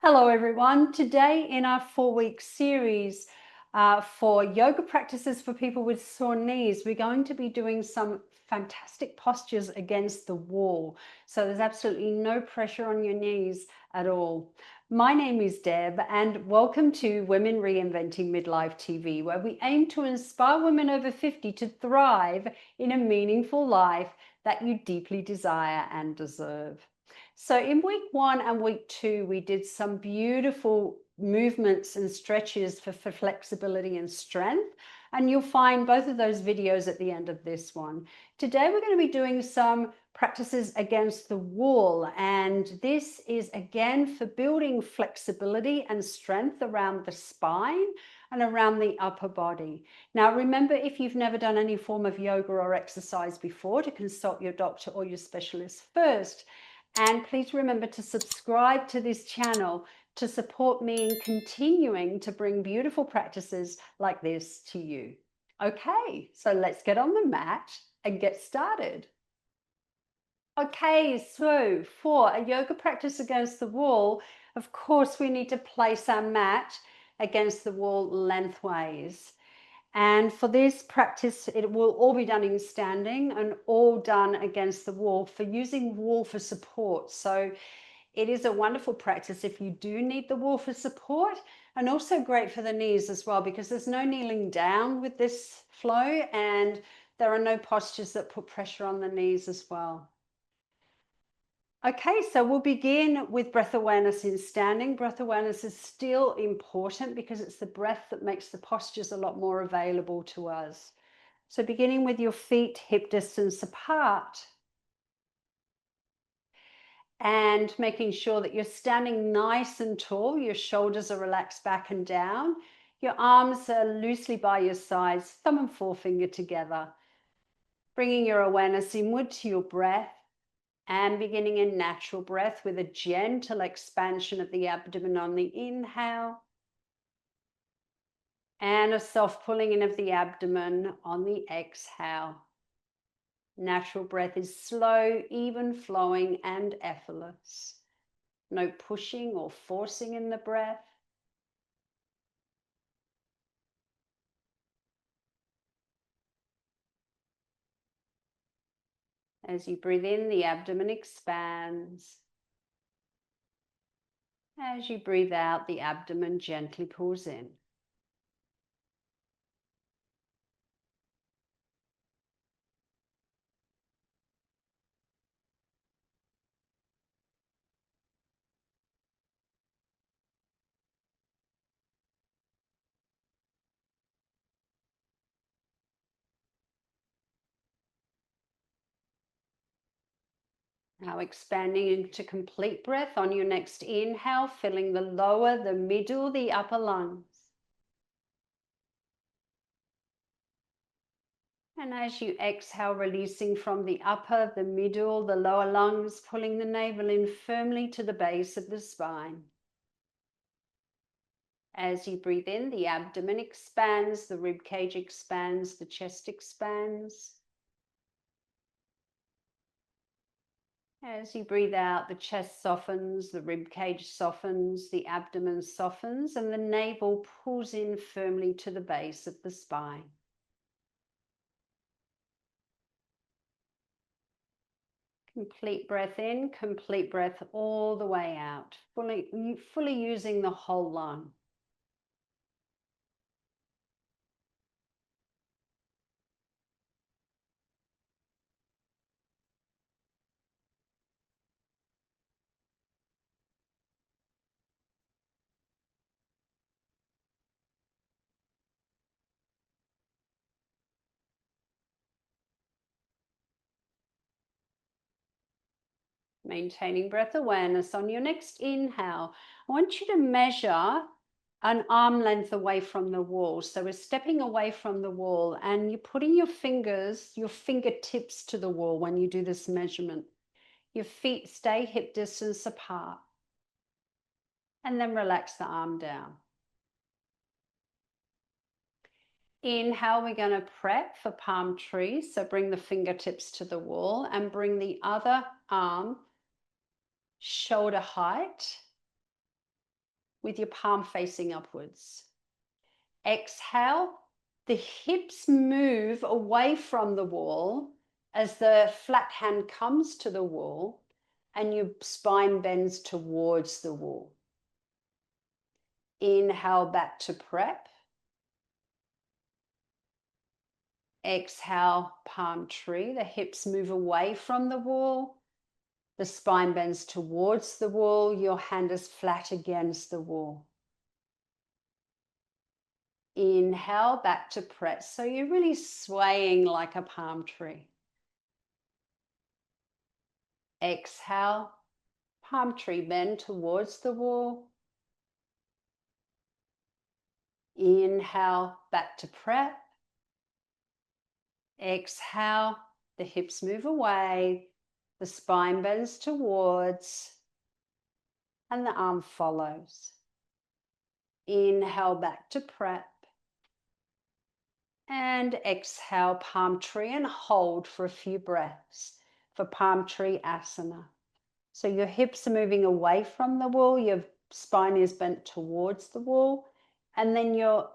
Hello everyone. Today in our 4-week series for yoga practices for people with sore knees, we're going to be doing some fantastic postures against the wall. So there's absolutely no pressure on your knees at all. My name is Deb and welcome to Women Reinventing Midlife TV, where we aim to inspire women over 50 to thrive in a meaningful life that you deeply desire and deserve. So in week 1 and week 2, we did some beautiful movements and stretches for flexibility and strength. And you'll find both of those videos at the end of this one. Today, we're going to be doing some practices against the wall. And this is again for building flexibility and strength around the spine and around the upper body. Now, remember, if you've never done any form of yoga or exercise before, to consult your doctor or your specialist first. And please remember to subscribe to this channel to support me in continuing to bring beautiful practices like this to you. Okay, so let's get on the mat and get started. Okay, so for a yoga practice against the wall, of course, we need to place our mat against the wall lengthways. And for this practice, it will all be done in standing and all done against the wall for using wall for support. So it is a wonderful practice if you do need the wall for support, and also great for the knees as well, because there's no kneeling down with this flow and there are no postures that put pressure on the knees as well. Okay, so we'll begin with breath awareness in standing. Breath awareness is still important because it's the breath that makes the postures a lot more available to us. So beginning with your feet hip distance apart and making sure that you're standing nice and tall, your shoulders are relaxed back and down, your arms are loosely by your sides, thumb and forefinger together, bringing your awareness inward to your breath. And beginning in natural breath with a gentle expansion of the abdomen on the inhale and a soft pulling in of the abdomen on the exhale. Natural breath is slow, even flowing and effortless. No pushing or forcing in the breath. As you breathe in, the abdomen expands. As you breathe out, the abdomen gently pulls in. Now expanding into complete breath on your next inhale, filling the lower, the middle, the upper lungs. And as you exhale, releasing from the upper, the middle, the lower lungs, pulling the navel in firmly to the base of the spine. As you breathe in, the abdomen expands, the rib cage expands, the chest expands. As you breathe out, the chest softens, the rib cage softens, the abdomen softens, and the navel pulls in firmly to the base of the spine. Complete breath in, complete breath all the way out, fully using the whole lung. Maintaining breath awareness. On your next inhale, I want you to measure an arm length away from the wall. So we're stepping away from the wall and you're putting your fingers, your fingertips to the wall when you do this measurement. Your feet stay hip distance apart. And then relax the arm down. Inhale, we're going to prep for palm trees. So bring the fingertips to the wall and bring the other arm shoulder height with your palm facing upwards. Exhale, the hips move away from the wall as the flat hand comes to the wall and your spine bends towards the wall. Inhale back to prep. Exhale, palm tree. The hips move away from the wall. The spine bends towards the wall. Your hand is flat against the wall. Inhale, back to press. So you're really swaying like a palm tree. Exhale, palm tree, bend towards the wall. Inhale, back to prep. Exhale, the hips move away. The spine bends towards. And the arm follows. Inhale, back to prep. And exhale, palm tree, and hold for a few breaths for palm tree asana. So your hips are moving away from the wall, your spine is bent towards the wall, and then your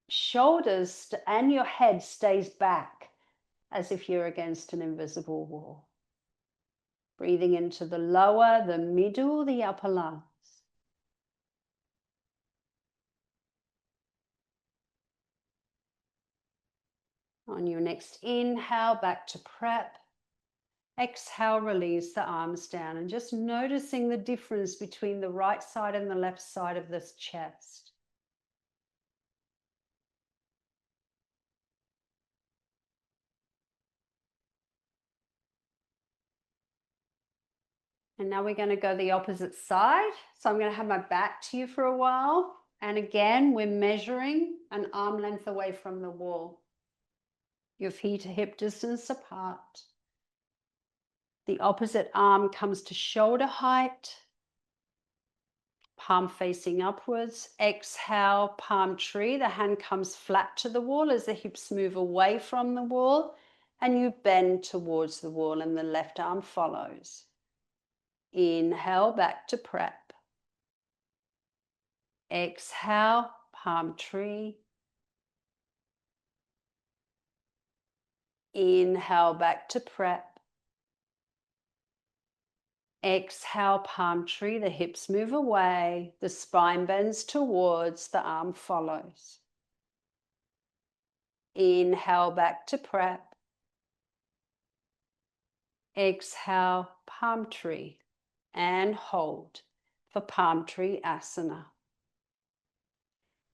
shoulders and your head stays back as if you're against an invisible wall. Breathing into the lower, the middle, the upper lungs. On your next inhale, back to prep. Exhale, release the arms down and just noticing the difference between the right side and the left side of this chest. And now we're going to go the opposite side. So I'm going to have my back to you for a while. And again, we're measuring an arm length away from the wall. Your feet are hip distance apart. The opposite arm comes to shoulder height. Palm facing upwards. Exhale, palm tree. The hand comes flat to the wall as the hips move away from the wall. And you bend towards the wall and the left arm follows. Inhale, back to prep. Exhale, palm tree. Inhale, back to prep. Exhale, palm tree. The hips move away. The spine bends towards, the arm follows. Inhale, back to prep. Exhale, palm tree. And hold for palm tree asana.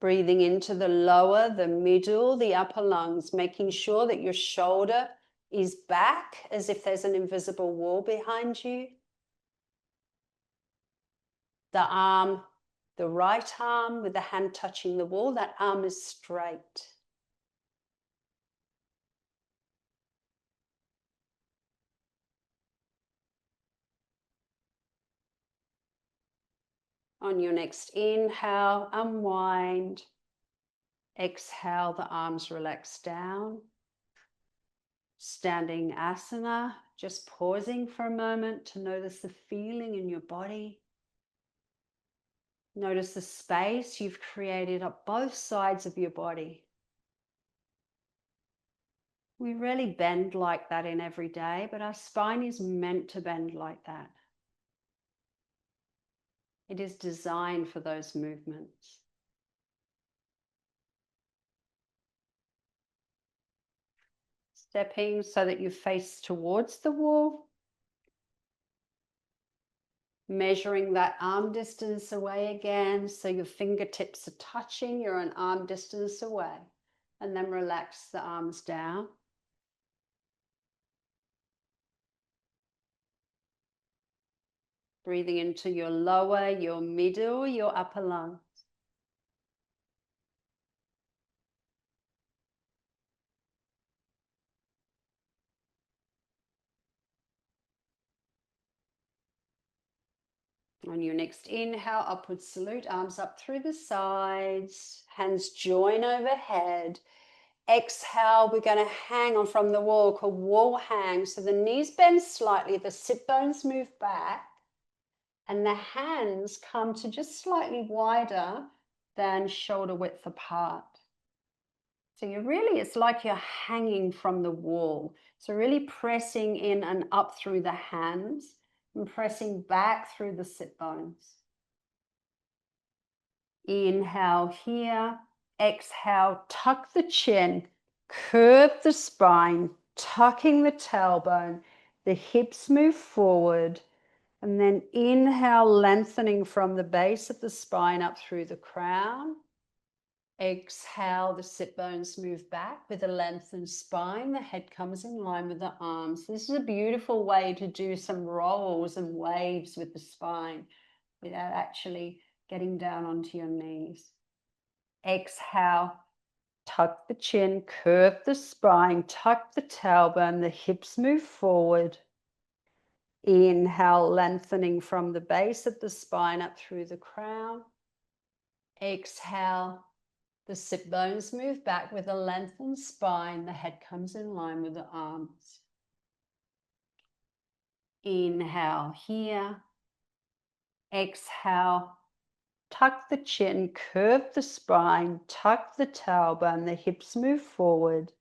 Breathing into the lower, the middle, the upper lungs, making sure that your shoulder is back as if there's an invisible wall behind you. The arm, the right arm with the hand touching the wall, that arm is straight. On your next inhale, unwind. Exhale, the arms relax down. Standing asana, just pausing for a moment to notice the feeling in your body. Notice the space you've created up both sides of your body. We rarely bend like that in every day, but our spine is meant to bend like that. It is designed for those movements. Stepping so that you face towards the wall. Measuring that arm distance away again, so your fingertips are touching, you're an arm distance away. And then relax the arms down. Breathing into your lower, your middle, your upper lungs. On your next inhale, upward salute, arms up through the sides, hands join overhead. Exhale, we're going to hang on from the wall, called wall hang. So the knees bend slightly, the sit bones move back, and the hands come to just slightly wider than shoulder width apart. So it's like you're hanging from the wall. So really pressing in and up through the hands and pressing back through the sit bones. Inhale here, exhale, tuck the chin, curve the spine, tucking the tailbone, the hips move forward, and then inhale, lengthening from the base of the spine up through the crown. Exhale, the sit bones move back with a lengthened spine. The head comes in line with the arms. This is a beautiful way to do some rolls and waves with the spine without actually getting down onto your knees. Exhale, tuck the chin, curve the spine, tuck the tailbone, the hips move forward. Inhale, lengthening from the base of the spine up through the crown. Exhale, the sit bones move back with a lengthened spine. The head comes in line with the arms. Inhale here. Exhale, tuck the chin, curve the spine, tuck the tailbone, the hips move forward.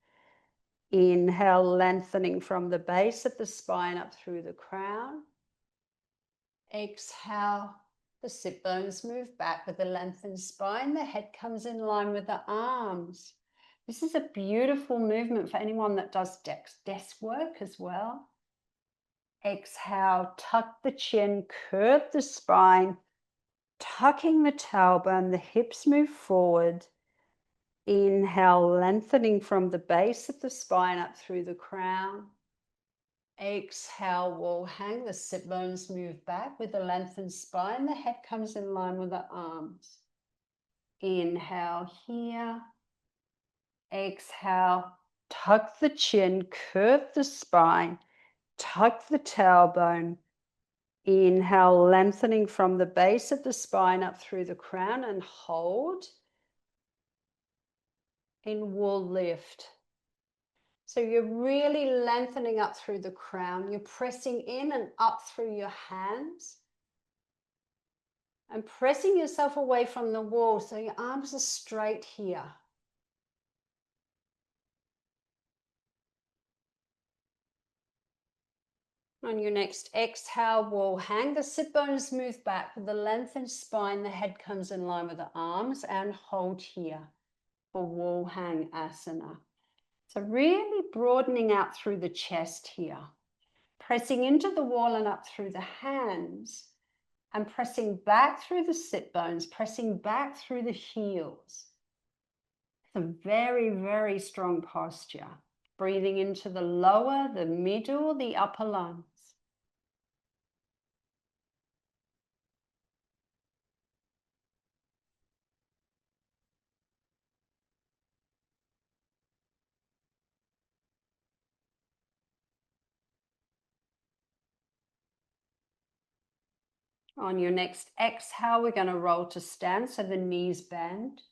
Inhale, lengthening from the base of the spine up through the crown. Exhale, the sit bones move back with a lengthened spine. The head comes in line with the arms. This is a beautiful movement for anyone that does desk work as well. Exhale, tuck the chin, curve the spine, tucking the tailbone, the hips move forward. Inhale, lengthening from the base of the spine up through the crown. Exhale, wall hang, the sit bones move back with a lengthened spine. The head comes in line with the arms. Inhale here. Exhale, tuck the chin, curve the spine, tuck the tailbone. Inhale, lengthening from the base of the spine up through the crown and hold. In wall lift. So you're really lengthening up through the crown. You're pressing in and up through your hands and pressing yourself away from the wall so your arms are straight here. On your next exhale, wall hang. The sit bones move back with the lengthened spine. The head comes in line with the arms and hold here for wall hang asana. So really broadening out through the chest here. Pressing into the wall and up through the hands and pressing back through the sit bones, pressing back through the heels. It's a very, very strong posture. Breathing into the lower, the middle, the upper lungs. On your next exhale, we're going to roll to stand so the knees bend.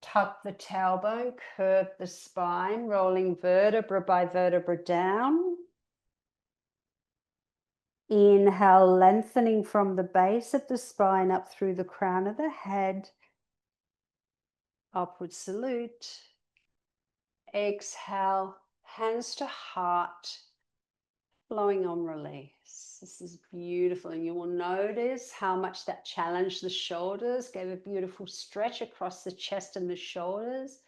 Tuck the tailbone, curve the spine, rolling vertebra by vertebra down. Inhale, lengthening from the base of the spine up through the crown of the head. Upward salute. Exhale, hands to heart, flowing on release. This is beautiful, and you will notice how much that challenged the shoulders, gave a beautiful stretch across the chest and the shoulders.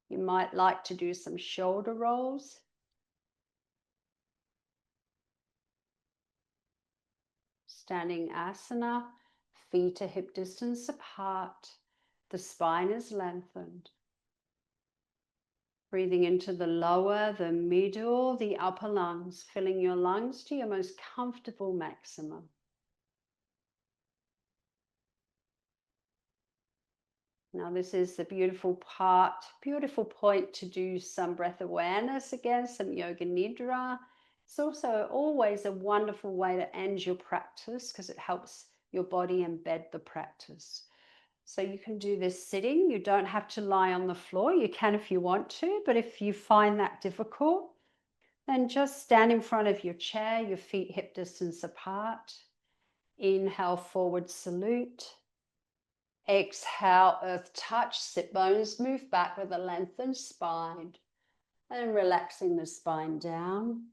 You might like to do some shoulder rolls. Standing asana, feet are hip distance apart. The spine is lengthened. Breathing into the lower, the middle, the upper lungs, filling your lungs to your most comfortable maximum. Now this is the beautiful point to do some breath awareness again, some yoga nidra. It's also always a wonderful way to end your practice because it helps your body embed the practice. So you can do this sitting. You don't have to lie on the floor. You can if you want to, but if you find that difficult, then just stand in front of your chair, your feet hip distance apart. Inhale, forward salute. Exhale, earth touch, sit bones move back with a lengthened spine. And relaxing the spine down.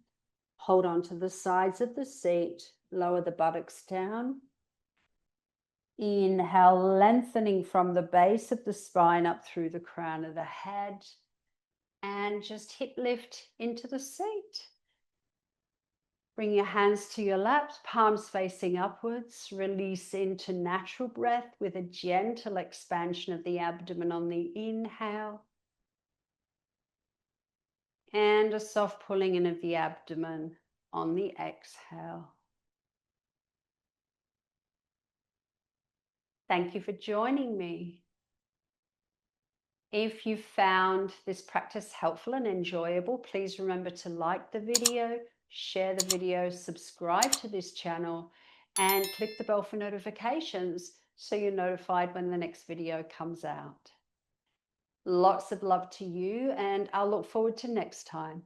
Hold on to the sides of the seat, lower the buttocks down. Inhale, lengthening from the base of the spine up through the crown of the head. And just hip lift into the seat. Bring your hands to your laps, palms facing upwards. Release into natural breath with a gentle expansion of the abdomen on the inhale. And a soft pulling in of the abdomen on the exhale. Thank you for joining me. If you found this practice helpful and enjoyable, please remember to like the video, share the video, subscribe to this channel, and click the bell for notifications so you're notified when the next video comes out. Lots of love to you, and I'll look forward to next time.